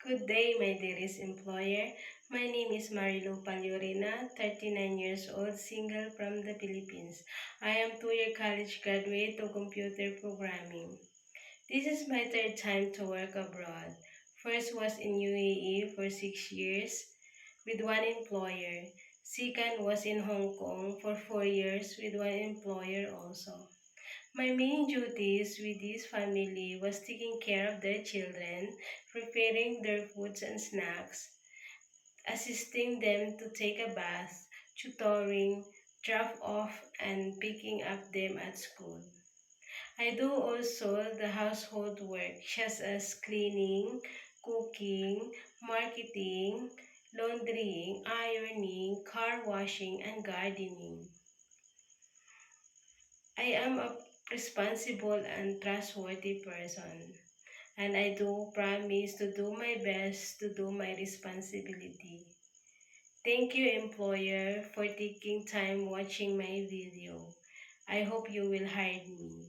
Good day, my dearest employer. My name is Marilu Paliorina, 39 years old, single from the Philippines. I am two-year college graduate of computer programming. This is my third time to work abroad. First was in UAE for 6 years with one employer. Second was in Hong Kong for 4 years with one employer also. My main duties with this family was taking care of their children, preparing their foods and snacks, assisting them to take a bath, tutoring, drop off, and picking up them at school. I do also the household work such as cleaning, cooking, marketing, laundrying, ironing, car washing, and gardening. I am a responsible and trustworthy person, and I do promise to do my best to do my responsibility. Thank you, employer, for taking time watching my video. I hope you will hire me.